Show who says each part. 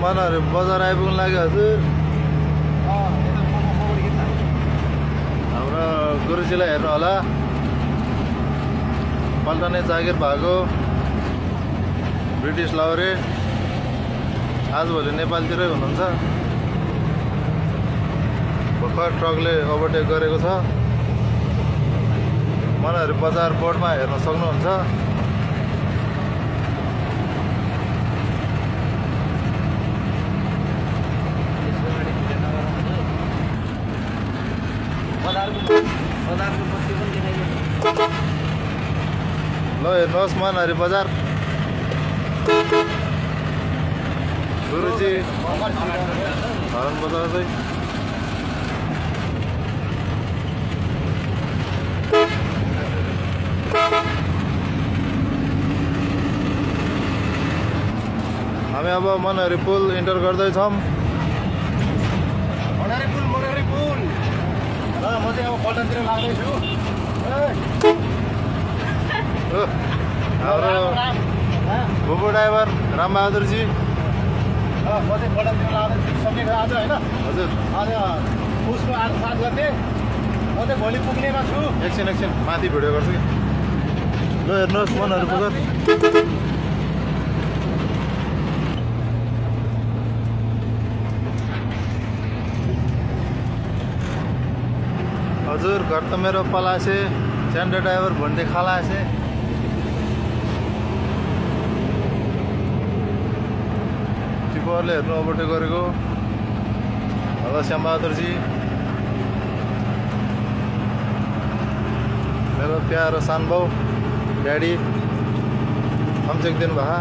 Speaker 1: मनहरु बजार आइपुग्न लाग्यो हजुर। हाम्रो गुरुजीलाई हेर्नु होला। पल्टने जागिर भएको ब्रिटिस लाउरे आजभोलि नेपालतिरै हुनुहुन्छ। भर्खर ट्रकले ओभरटेक गरेको छ। मनहरु बजार बोर्डमा हेर्न सक्नुहुन्छ। ल हेर्नुहोस् मनहरु बजार। गुरुजी हर्न बजाउँदै हामी अब मनहरु पुल इन्टर गर्दैछौँ।
Speaker 2: मनहरु पुल ल म चाहिँ अब पल्टनतिर लाग्दैछु।
Speaker 1: हाम्रो बुबु ड्राइभर रामबहादुरजी
Speaker 2: म चाहिँ पल्टनतिर लाग्दैछु। सकिएको आज होइन
Speaker 1: हजुर।
Speaker 2: आज उसको 8-7 गते म चाहिँ भोलि पुग्नेमा छु।
Speaker 1: एकछिन माथि भिडियो गर्छु कि। ल हेर्नुहोस् मनहरु बजार। हजुर घर त मेरो पलासे च्यान्डो ड्राइभर भन्दै खलासे। टिपरले हेर्नु ओभरटेक गरेको। हेलो श्यामबहादुरजी मेरो प्यारो सानबाउ ड्याडी कमसेक दिनु भए।